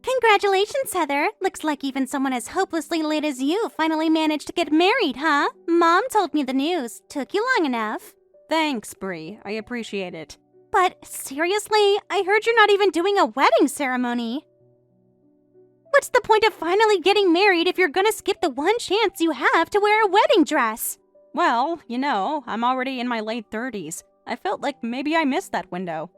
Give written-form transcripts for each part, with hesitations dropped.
Congratulations, Heather. Looks like even someone as hopelessly late as you finally managed to get married, huh? Mom told me the news. Took you long enough. Thanks, Bree. I appreciate it. But seriously, I heard you're not even doing a wedding ceremony. What's the point of finally getting married if you're gonna skip the one chance you have to wear a wedding dress? Well, I'm already in my late 30s. I felt like maybe I missed that window.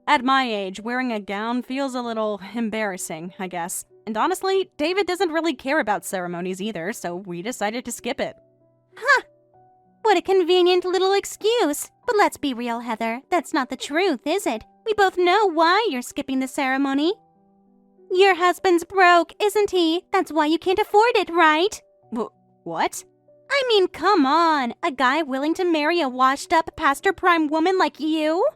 At my age, wearing a gown feels a little embarrassing, I guess. And honestly, David doesn't really care about ceremonies either, so we decided to skip it. Huh. What a convenient little excuse. But let's be real, Heather. That's not the truth, is it? We both know why you're skipping the ceremony. Your husband's broke, isn't he? That's why you can't afford it, right? What? I mean, come on. A guy willing to marry a washed-up, past-her-prime woman like you?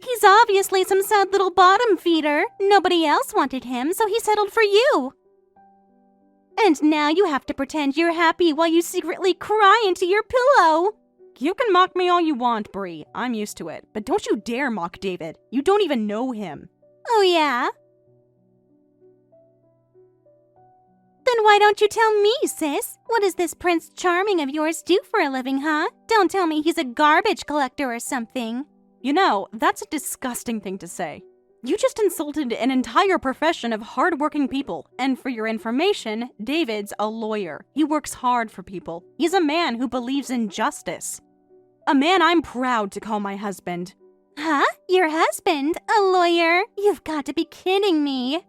He's obviously some sad little bottom feeder. Nobody else wanted him, so he settled for you. And now you have to pretend you're happy while you secretly cry into your pillow. You can mock me all you want, Bree. I'm used to it. But don't you dare mock David. You don't even know him. Oh, yeah? Then why don't you tell me, sis? What does this Prince Charming of yours do for a living, huh? Don't tell me he's a garbage collector or something. That's a disgusting thing to say. You just insulted an entire profession of hardworking people. And for your information, David's a lawyer. He works hard for people. He's a man who believes in justice. A man I'm proud to call my husband. Huh? Your husband? A lawyer? You've got to be kidding me.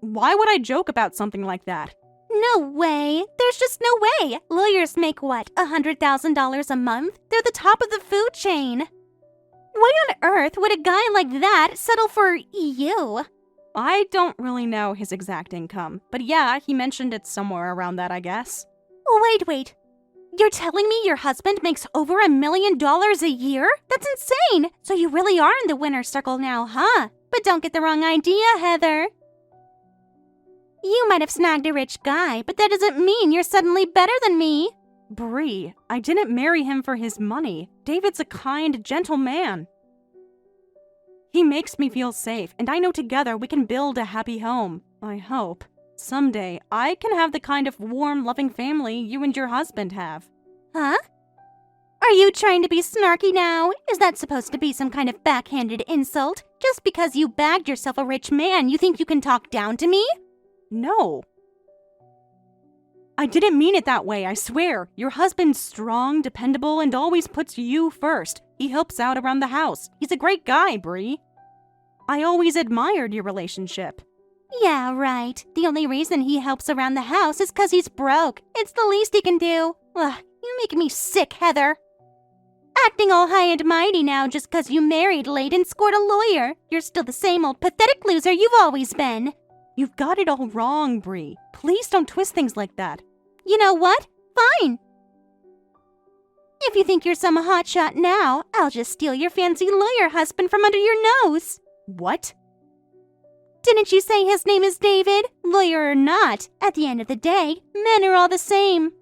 Why would I joke about something like that? No way. There's just no way. Lawyers make what, $100,000 a month? They're the top of the food chain. Why on earth would a guy like that settle for you? I don't really know his exact income, but yeah, he mentioned it's somewhere around that, I guess. Wait. You're telling me your husband makes over $1 million a year? That's insane. So you really are in the winner's circle now, huh? But don't get the wrong idea, Heather. You might have snagged a rich guy, but that doesn't mean you're suddenly better than me. Bree, I didn't marry him for his money. David's a kind, gentle man. He makes me feel safe, and I know together we can build a happy home. I hope. Someday, I can have the kind of warm, loving family you and your husband have. Huh? Are you trying to be snarky now? Is that supposed to be some kind of backhanded insult? Just because you bagged yourself a rich man, you think you can talk down to me? No. I didn't mean it that way, I swear. Your husband's strong, dependable, and always puts you first. He helps out around the house. He's a great guy, Bree. I always admired your relationship. Yeah, right. The only reason he helps around the house is 'cause he's broke. It's the least he can do. Ugh, you make me sick, Heather. Acting all high and mighty now just 'cause you married late and scored a lawyer. You're still the same old pathetic loser you've always been. You've got it all wrong, Bree. Please don't twist things like that. You know what? Fine. If you think you're some hotshot now, I'll just steal your fancy lawyer husband from under your nose. What? Didn't you say his name is David? Lawyer or not, at the end of the day, men are all the same.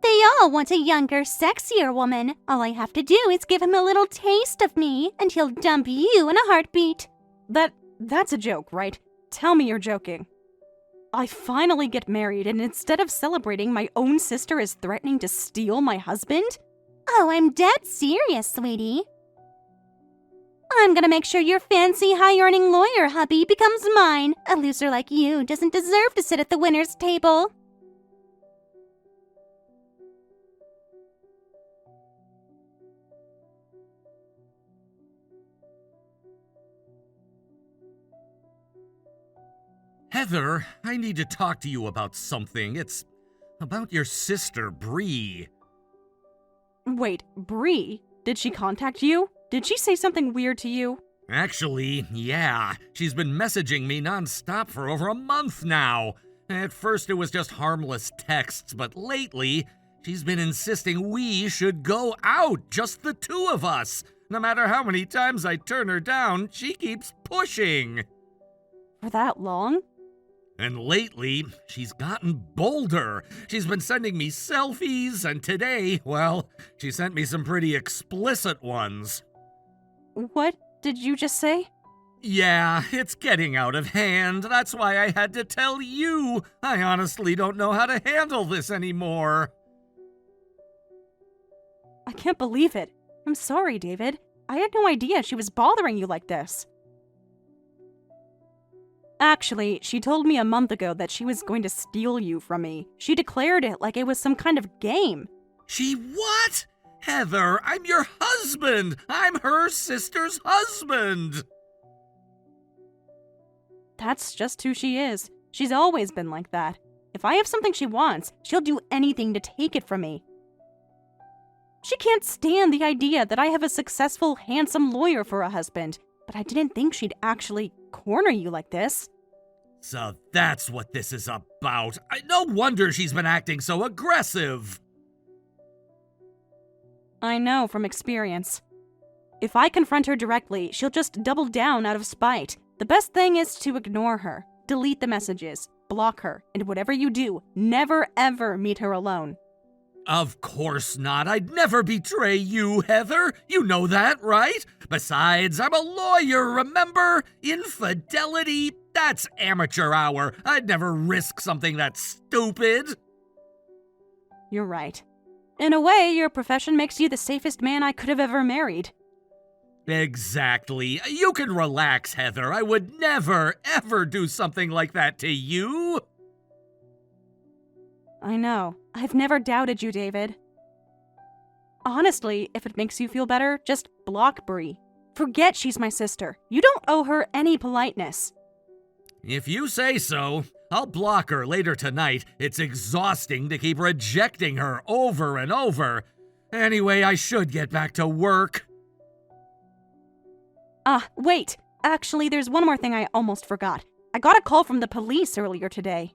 They all want a younger, sexier woman. All I have to do is give him a little taste of me, and he'll dump you in a heartbeat. That's a joke, right? Tell me you're joking. I finally get married, and instead of celebrating, my own sister is threatening to steal my husband? Oh, I'm dead serious, sweetie. I'm gonna make sure your fancy, high-earning lawyer hubby becomes mine. A loser like you doesn't deserve to sit at the winner's table. Heather, I need to talk to you about something. It's about your sister, Bree. Wait, Bree? Did she contact you? Did she say something weird to you? Actually, yeah. She's been messaging me nonstop for over a month now. At first it was just harmless texts, but lately, she's been insisting we should go out, just the two of us. No matter how many times I turn her down, she keeps pushing. For that long? And lately, she's gotten bolder. She's been sending me selfies, and today, well, she sent me some pretty explicit ones. What did you just say? Yeah, it's getting out of hand. That's why I had to tell you. I honestly don't know how to handle this anymore. I can't believe it. I'm sorry, David. I had no idea she was bothering you like this. Actually, she told me a month ago that she was going to steal you from me. She declared it like it was some kind of game. She what? Heather, I'm your husband. I'm her sister's husband. That's just who she is. She's always been like that. If I have something she wants, she'll do anything to take it from me. She can't stand the idea that I have a successful, handsome lawyer for a husband, but I didn't think she'd actually corner you like this. So that's what this is about. No wonder she's been acting so aggressive. I know from experience. If I confront her directly, she'll just double down out of spite. The best thing is to ignore her, delete the messages, block her, and whatever you do, never ever meet her alone. Of course not. I'd never betray you, Heather. You know that, right? Besides, I'm a lawyer, remember? Infidelity? That's amateur hour. I'd never risk something that stupid. You're right. In a way, your profession makes you the safest man I could have ever married. Exactly. You can relax, Heather. I would never, ever do something like that to you. I know. I've never doubted you, David. Honestly, if it makes you feel better, just block Bree. Forget she's my sister. You don't owe her any politeness. If you say so, I'll block her later tonight. It's exhausting to keep rejecting her over and over. Anyway, I should get back to work. Wait. Actually, there's one more thing I almost forgot. I got a call from the police earlier today.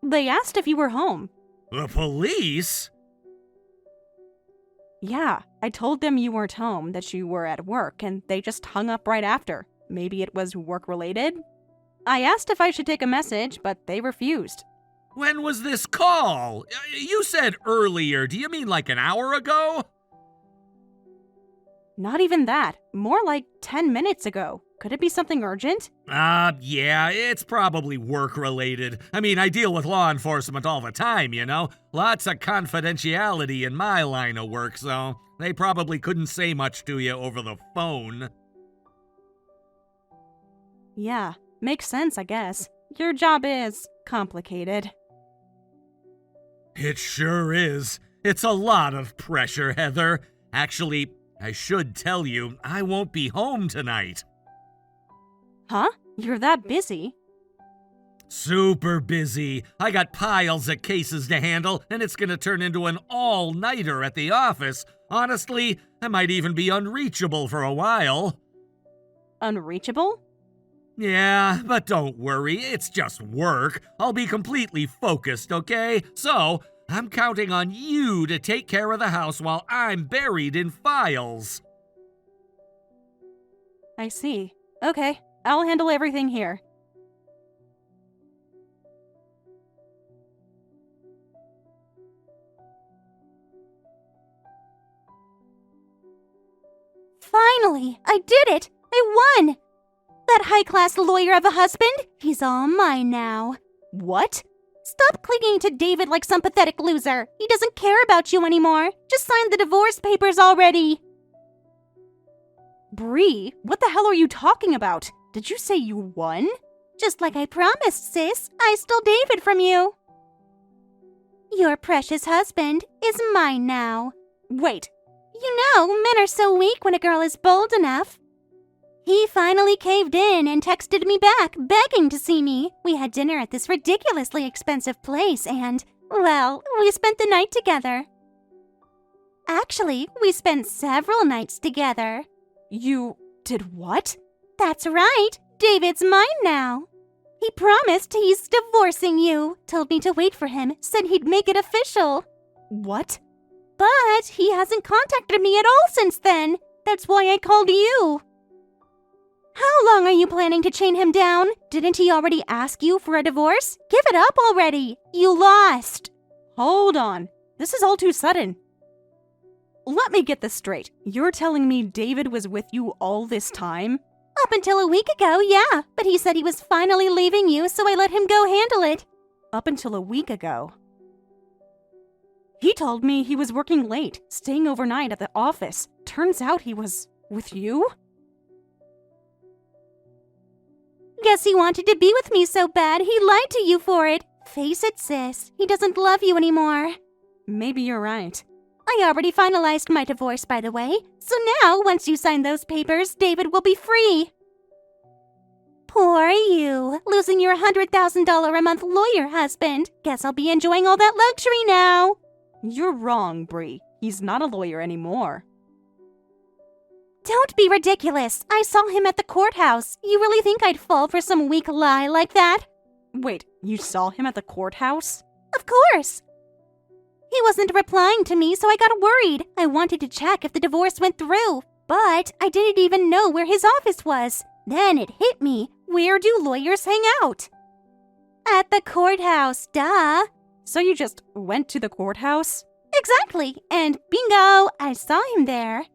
They asked if you were home. The police? Yeah, I told them you weren't home, that you were at work, and they just hung up right after. Maybe it was work-related? I asked if I should take a message, but they refused. When was this call? You said earlier. Do you mean like an hour ago? Not even that. More like 10 minutes ago. Could it be something urgent? Yeah, it's probably work-related. I mean, I deal with law enforcement all the time, you know? Lots of confidentiality in my line of work, so they probably couldn't say much to you over the phone. Yeah, makes sense, I guess. Your job is complicated. It sure is. It's a lot of pressure, Heather. Actually, I should tell you, I won't be home tonight. Huh? You're that busy? Super busy. I got piles of cases to handle, and it's gonna turn into an all-nighter at the office. Honestly, I might even be unreachable for a while. Unreachable? Yeah, but don't worry, it's just work. I'll be completely focused, okay? So, I'm counting on you to take care of the house while I'm buried in files. I see. Okay, I'll handle everything here. Finally, I did it! I won! That high-class lawyer of a husband, he's all mine now. What? Stop clinging to David like some pathetic loser. He doesn't care about you anymore. Just sign the divorce papers already. Bree, what the hell are you talking about? Did you say you won? Just like I promised, sis, I stole David from you. Your precious husband is mine now. Wait. You know, men are so weak when a girl is bold enough. He finally caved in and texted me back, begging to see me. We had dinner at this ridiculously expensive place and, well, we spent the night together. Actually, we spent several nights together. You did what? That's right. David's mine now. He promised he's divorcing you, told me to wait for him, said he'd make it official. What? But he hasn't contacted me at all since then. That's why I called you. How long are you planning to chain him down? Didn't he already ask you for a divorce? Give it up already. You lost. Hold on. This is all too sudden. Let me get this straight. You're telling me David was with you all this time? Up until a week ago, yeah. But he said he was finally leaving you, so I let him go handle it. Up until a week ago. He told me he was working late, staying overnight at the office. Turns out he was with you? Guess he wanted to be with me so bad, he lied to you for it. Face it, sis. He doesn't love you anymore. Maybe you're right. I already finalized my divorce, by the way. So now, once you sign those papers, David will be free. Poor you, losing your $100,000 a month lawyer husband. Guess I'll be enjoying all that luxury now. You're wrong, Bree. He's not a lawyer anymore. Don't be ridiculous. I saw him at the courthouse. You really think I'd fall for some weak lie like that? Wait, you saw him at the courthouse? Of course. He wasn't replying to me, so I got worried. I wanted to check if the divorce went through, but I didn't even know where his office was. Then it hit me. Where do lawyers hang out? At the courthouse, duh. So you just went to the courthouse? Exactly, and bingo, I saw him there.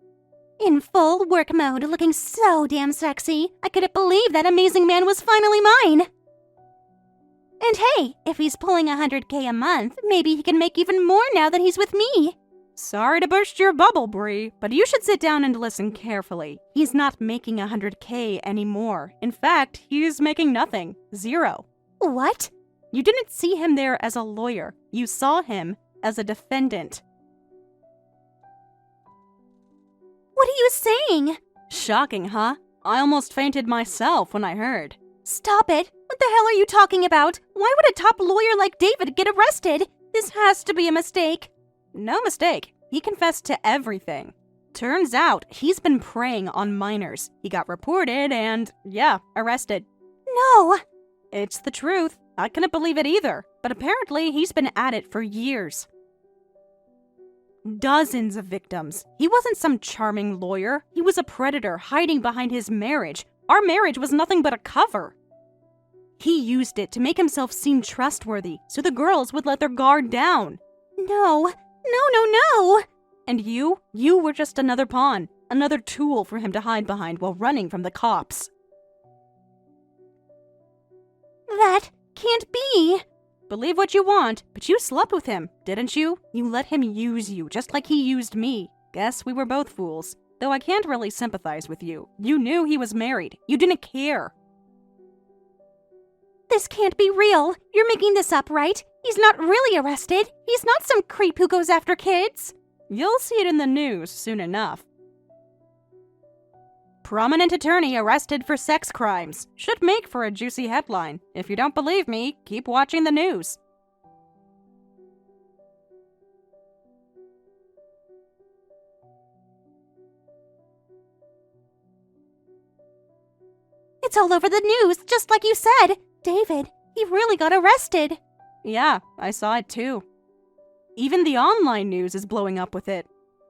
In full work mode, looking so damn sexy. I couldn't believe that amazing man was finally mine. And hey, if he's pulling $100K a month, maybe he can make even more now that he's with me. Sorry to burst your bubble, Bree, but you should sit down and listen carefully. He's not making $100K anymore. In fact, he's making nothing. Zero. What? You didn't see him there as a lawyer. You saw him as a defendant. What are you saying? Shocking, huh? I almost fainted myself when I heard. Stop it. What the hell are you talking about? Why would a top lawyer like David get arrested? This has to be a mistake. No mistake. He confessed to everything. Turns out he's been preying on minors. He got reported and, arrested. No. It's the truth. I couldn't believe it either. But apparently he's been at it for years. Dozens of victims. He wasn't some charming lawyer. He was a predator hiding behind his marriage. Our marriage was nothing but a cover. He used it to make himself seem trustworthy, so the girls would let their guard down. No. No. And you were just another pawn, another tool for him to hide behind while running from the cops. That can't be. Believe what you want, but you slept with him, didn't you? You let him use you, just like he used me. Guess we were both fools. Though I can't really sympathize with you. You knew he was married. You didn't care. This can't be real. You're making this up, right? He's not really arrested. He's not some creep who goes after kids. You'll see it in the news soon enough. Prominent attorney arrested for sex crimes. Should make for a juicy headline. If you don't believe me, keep watching the news. It's all over the news, just like you said. David, he really got arrested. Yeah, I saw it too. Even the online news is blowing up with it.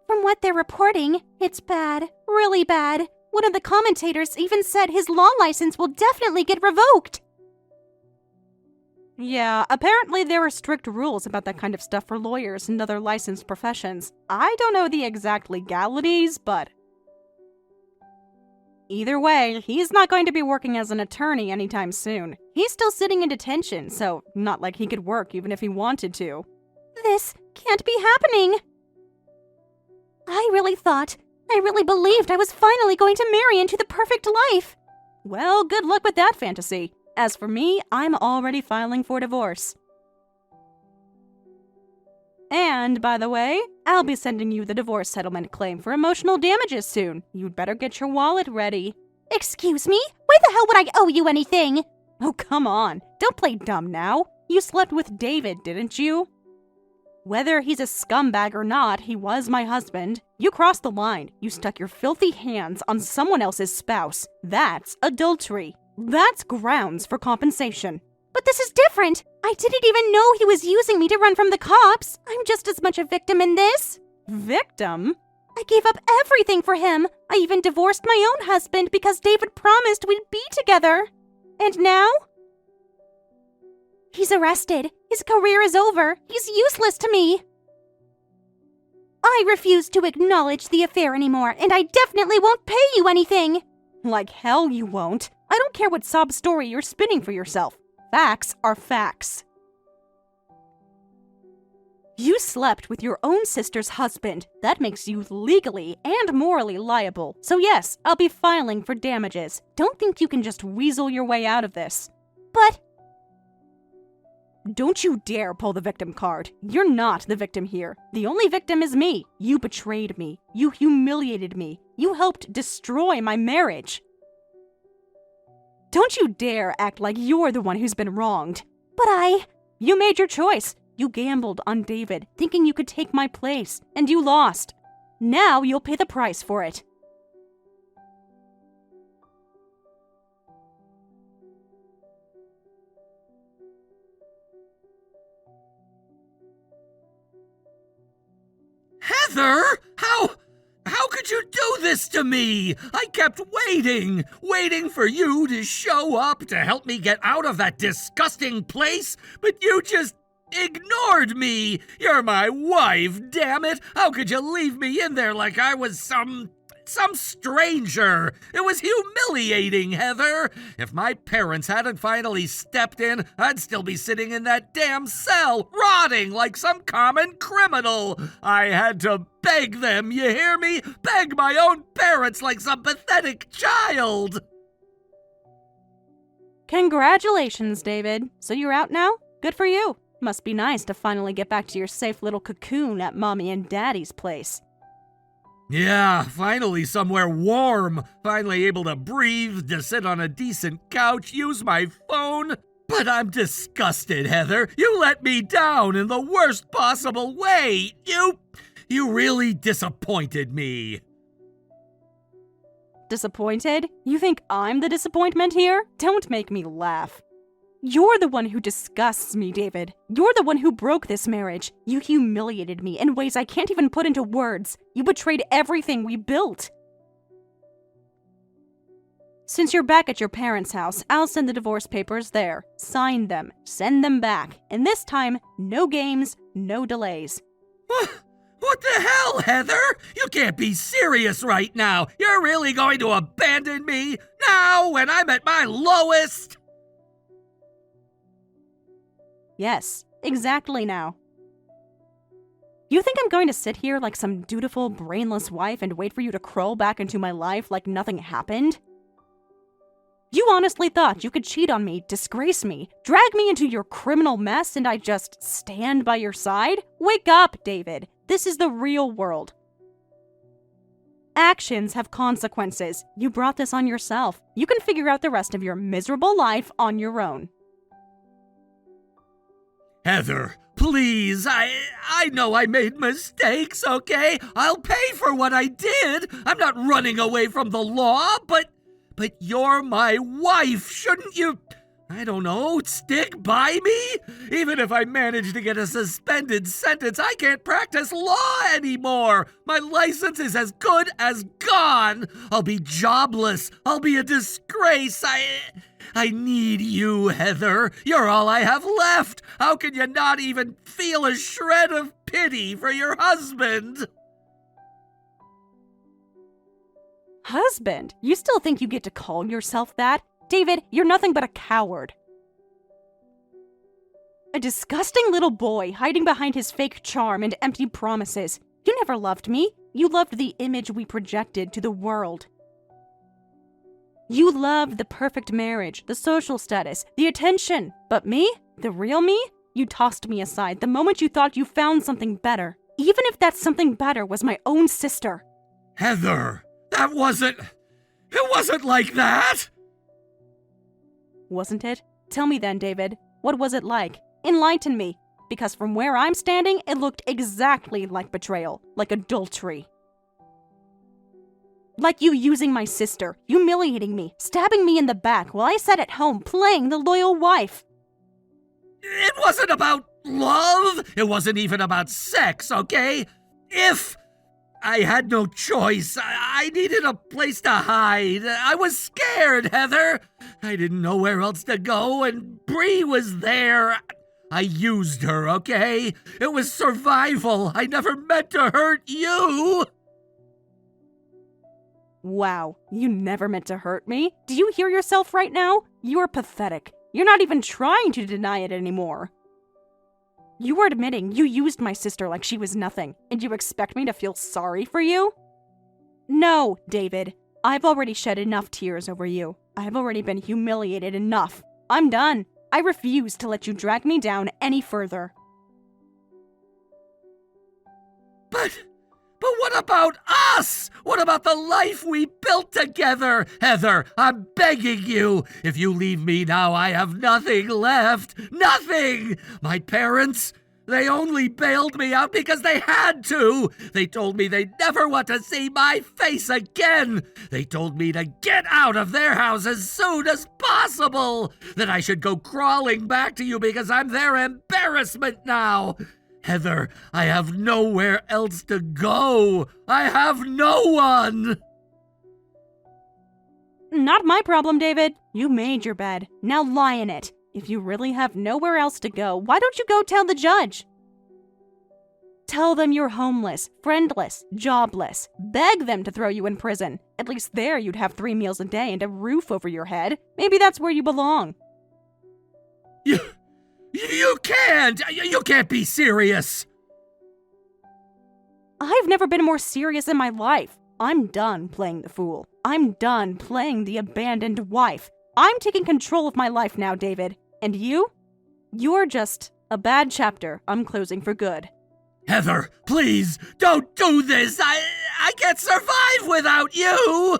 From what they're reporting, it's bad. Really bad. One of the commentators even said his law license will definitely get revoked. Yeah, apparently there are strict rules about that kind of stuff for lawyers and other licensed professions. I don't know the exact legalities, but either way, he's not going to be working as an attorney anytime soon. He's still sitting in detention, so not like he could work even if he wanted to. This can't be happening. I really believed I was finally going to marry into the perfect life. Well, good luck with that fantasy. As for me, I'm already filing for divorce. And, by the way, I'll be sending you the divorce settlement claim for emotional damages soon. You'd better get your wallet ready. Excuse me? Why the hell would I owe you anything? Oh, come on. Don't play dumb now. You slept with David, didn't you? Whether he's a scumbag or not, he was my husband. You crossed the line. You stuck your filthy hands on someone else's spouse. That's adultery. That's grounds for compensation. But this is different. I didn't even know he was using me to run from the cops. I'm just as much a victim in this. Victim? I gave up everything for him. I even divorced my own husband because David promised we'd be together. And now? He's arrested. His career is over. He's useless to me. I refuse to acknowledge the affair anymore, and I definitely won't pay you anything. Like hell you won't. I don't care what sob story you're spinning for yourself. Facts are facts. You slept with your own sister's husband. That makes you legally and morally liable. So yes, I'll be filing for damages. Don't think you can just weasel your way out of this. But don't you dare pull the victim card. You're not the victim here. The only victim is me. You betrayed me. You humiliated me. You helped destroy my marriage. Don't you dare act like you're the one who's been wronged. But You made your choice. You gambled on David, thinking you could take my place, and you lost. Now you'll pay the price for it. Heather? How could you do this to me? I kept waiting for you to show up to help me get out of that disgusting place, but you just ignored me. You're my wife, damn it. How could you leave me in there like I was some stranger? It was humiliating, Heather. If my parents hadn't finally stepped in, I'd still be sitting in that damn cell, rotting like some common criminal. I had to beg them, you hear me? Beg my own parents like some pathetic child. Congratulations, David. So you're out now? Good for you. Must be nice to finally get back to your safe little cocoon at Mommy and Daddy's place. Yeah, finally somewhere warm. Finally able to breathe, to sit on a decent couch, use my phone. But I'm disgusted, Heather. You let me down in the worst possible way. You really disappointed me. Disappointed? You think I'm the disappointment here? Don't make me laugh. You're the one who disgusts me, David. You're the one who broke this marriage. You humiliated me in ways I can't even put into words. You betrayed everything we built. Since you're back at your parents' house, I'll send the divorce papers there. Sign them. Send them back. And this time, no games, no delays. What the hell, Heather? You can't be serious right now. You're really going to abandon me now when I'm at my lowest? Yes, exactly now. You think I'm going to sit here like some dutiful, brainless wife and wait for you to crawl back into my life like nothing happened? You honestly thought you could cheat on me, disgrace me, drag me into your criminal mess, and I'd just stand by your side? Wake up, David. This is the real world. Actions have consequences. You brought this on yourself. You can figure out the rest of your miserable life on your own. Heather, please, I know I made mistakes, okay? I'll pay for what I did. I'm not running away from the law, but you're my wife. Shouldn't you, I don't know, stick by me? Even if I manage to get a suspended sentence, I can't practice law anymore. My license is as good as gone. I'll be jobless. I'll be a disgrace. I need you, Heather. You're all I have left. How can you not even feel a shred of pity for your husband? Husband? You still think you get to call yourself that? David, you're nothing but a coward. A disgusting little boy hiding behind his fake charm and empty promises. You never loved me. You loved the image we projected to the world. You loved the perfect marriage, the social status, the attention. But me? The real me? You tossed me aside the moment you thought you found something better. Even if that something better was my own sister. Heather, it wasn't like that. Wasn't it? Tell me then, David. What was it like? Enlighten me. Because from where I'm standing, it looked exactly like betrayal, like adultery. Like you using my sister, humiliating me, stabbing me in the back while I sat at home playing the loyal wife. It wasn't about love. It wasn't even about sex, okay? If I had no choice, I needed a place to hide. I was scared, Heather. I didn't know where else to go, and Bree was there. I used her, okay? It was survival. I never meant to hurt you. Wow, you never meant to hurt me. Do you hear yourself right now? You're pathetic. You're not even trying to deny it anymore. You were admitting you used my sister like she was nothing, and you expect me to feel sorry for you? No, David. I've already shed enough tears over you. I've already been humiliated enough. I'm done. I refuse to let you drag me down any further. But what about us? What about the life we built together? Heather, I'm begging you. If you leave me now, I have nothing left. Nothing! My parents, they only bailed me out because they had to. They told me they'd never want to see my face again. They told me to get out of their house as soon as possible. That I should go crawling back to you because I'm their embarrassment now. Heather, I have nowhere else to go. I have no one. Not my problem, David. You made your bed. Now lie in it. If you really have nowhere else to go, why don't you go tell the judge? Tell them you're homeless, friendless, jobless. Beg them to throw you in prison. At least there you'd have 3 meals a day and a roof over your head. Maybe that's where you belong. You can't! You can't be serious! I've never been more serious in my life. I'm done playing the fool. I'm done playing the abandoned wife. I'm taking control of my life now, David. And you? You're just a bad chapter I'm closing for good. Heather, please, don't do this! I can't survive without you!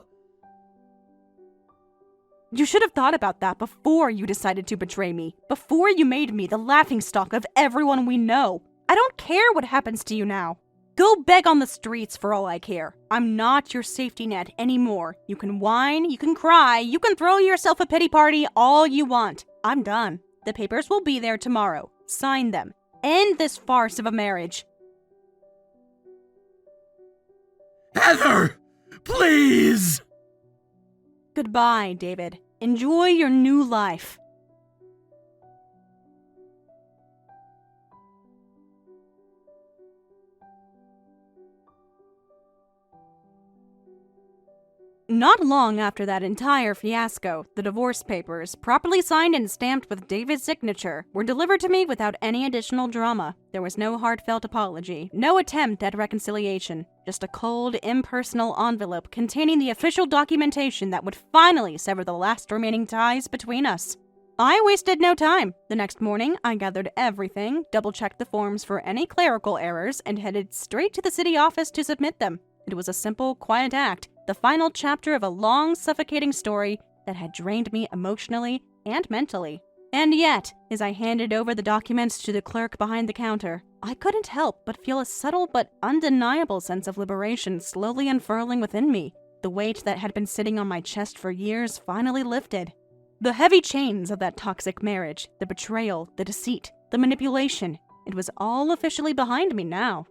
You should have thought about that before you decided to betray me, before you made me the laughingstock of everyone we know. I don't care what happens to you now. Go beg on the streets for all I care. I'm not your safety net anymore. You can whine, you can cry, you can throw yourself a pity party all you want. I'm done. The papers will be there tomorrow. Sign them. End this farce of a marriage. Heather, please! Goodbye, David. Enjoy your new life. Not long after that entire fiasco, the divorce papers, properly signed and stamped with David's signature, were delivered to me without any additional drama. There was no heartfelt apology, no attempt at reconciliation, just a cold, impersonal envelope containing the official documentation that would finally sever the last remaining ties between us. I wasted no time. The next morning, I gathered everything, double-checked the forms for any clerical errors, and headed straight to the city office to submit them. It was a simple, quiet act, the final chapter of a long, suffocating story that had drained me emotionally and mentally. And yet, as I handed over the documents to the clerk behind the counter, I couldn't help but feel a subtle but undeniable sense of liberation slowly unfurling within me. The weight that had been sitting on my chest for years finally lifted. The heavy chains of that toxic marriage, the betrayal, the deceit, the manipulation, it was all officially behind me now.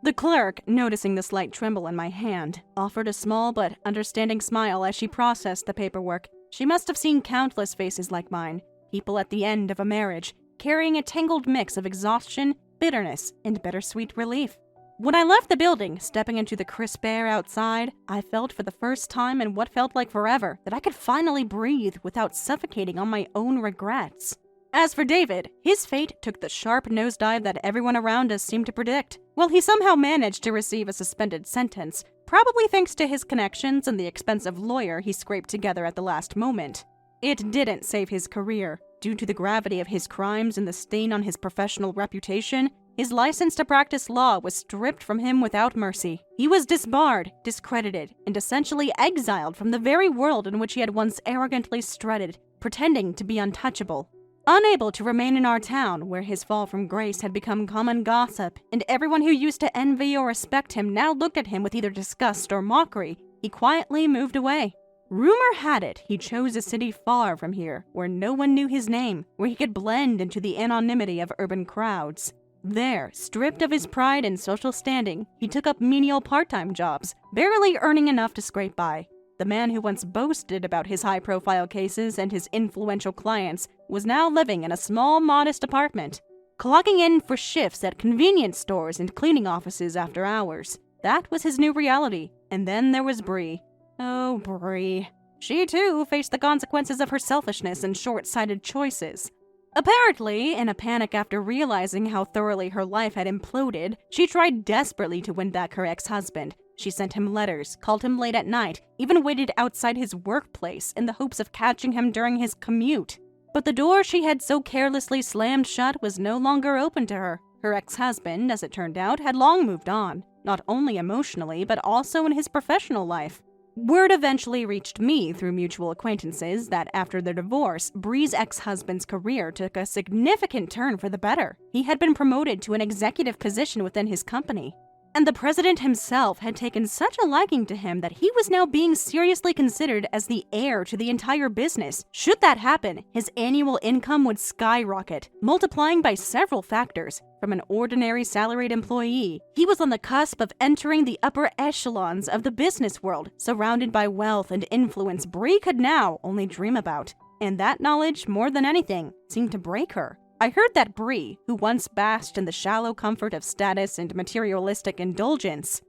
The clerk, noticing the slight tremble in my hand, offered a small but understanding smile as she processed the paperwork. She must have seen countless faces like mine, people at the end of a marriage, carrying a tangled mix of exhaustion, bitterness, and bittersweet relief. When I left the building, stepping into the crisp air outside, I felt for the first time in what felt like forever that I could finally breathe without suffocating on my own regrets. As for David, his fate took the sharp nosedive that everyone around us seemed to predict. Well, he somehow managed to receive a suspended sentence, probably thanks to his connections and the expensive lawyer he scraped together at the last moment. It didn't save his career. Due to the gravity of his crimes and the stain on his professional reputation, his license to practice law was stripped from him without mercy. He was disbarred, discredited, and essentially exiled from the very world in which he had once arrogantly strutted, pretending to be untouchable. Unable to remain in our town, where his fall from grace had become common gossip, and everyone who used to envy or respect him now looked at him with either disgust or mockery, he quietly moved away. Rumor had it he chose a city far from here, where no one knew his name, where he could blend into the anonymity of urban crowds. There, stripped of his pride and social standing, he took up menial part-time jobs, barely earning enough to scrape by. The man who once boasted about his high-profile cases and his influential clients was now living in a small, modest apartment, clocking in for shifts at convenience stores and cleaning offices after hours. That was his new reality. And then there was Bree. Oh, Brie. She too faced the consequences of her selfishness and short-sighted choices. Apparently, in a panic after realizing how thoroughly her life had imploded, she tried desperately to win back her ex-husband. She sent him letters, called him late at night, even waited outside his workplace in the hopes of catching him during his commute. But the door she had so carelessly slammed shut was no longer open to her. Her ex-husband, as it turned out, had long moved on, not only emotionally, but also in his professional life. Word eventually reached me through mutual acquaintances that after their divorce, Brie's ex-husband's career took a significant turn for the better. He had been promoted to an executive position within his company. And the president himself had taken such a liking to him that he was now being seriously considered as the heir to the entire business. Should that happen, his annual income would skyrocket, multiplying by several factors. From an ordinary salaried employee, he was on the cusp of entering the upper echelons of the business world, surrounded by wealth and influence Brie could now only dream about. And that knowledge, more than anything, seemed to break her. I heard that Brie, who once basked in the shallow comfort of status and materialistic indulgence,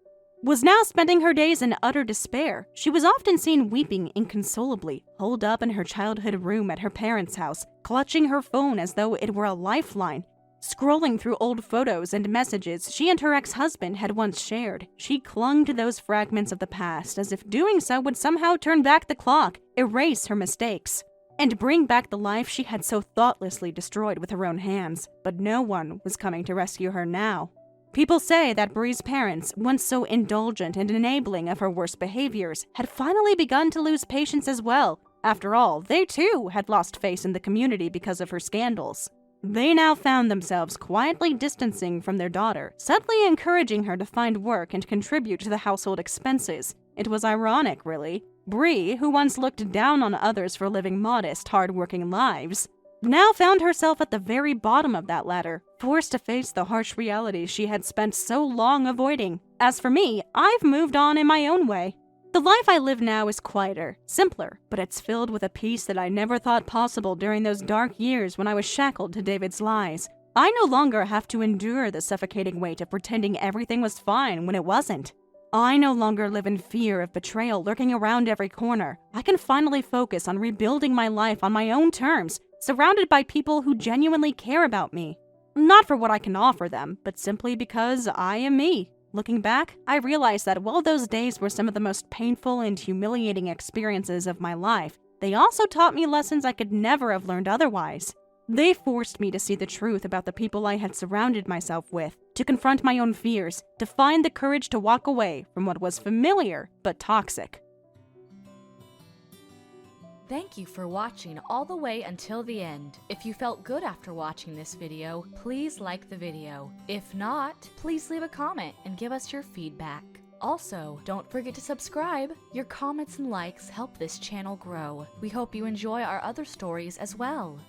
was now spending her days in utter despair. She was often seen weeping inconsolably, holed up in her childhood room at her parents' house, clutching her phone as though it were a lifeline. Scrolling through old photos and messages she and her ex-husband had once shared, she clung to those fragments of the past as if doing so would somehow turn back the clock, erase her mistakes, and bring back the life she had so thoughtlessly destroyed with her own hands. But no one was coming to rescue her now. People say that Brie's parents, once so indulgent and enabling of her worst behaviors, had finally begun to lose patience as well. After all, they too had lost face in the community because of her scandals. They now found themselves quietly distancing from their daughter, subtly encouraging her to find work and contribute to the household expenses. It was ironic, really. Brie, who once looked down on others for living modest, hard-working lives, now found herself at the very bottom of that ladder, forced to face the harsh realities she had spent so long avoiding. As for me, I've moved on in my own way. The life I live now is quieter, simpler, but it's filled with a peace that I never thought possible during those dark years when I was shackled to David's lies. I no longer have to endure the suffocating weight of pretending everything was fine when it wasn't. I no longer live in fear of betrayal lurking around every corner. I can finally focus on rebuilding my life on my own terms, surrounded by people who genuinely care about me. Not for what I can offer them, but simply because I am me. Looking back, I realized that while those days were some of the most painful and humiliating experiences of my life, they also taught me lessons I could never have learned otherwise. They forced me to see the truth about the people I had surrounded myself with, to confront my own fears, to find the courage to walk away from what was familiar but toxic. Thank you for watching all the way until the end. If you felt good after watching this video, please like the video. If not, please leave a comment and give us your feedback. Also, don't forget to subscribe. Your comments and likes help this channel grow. We hope you enjoy our other stories as well.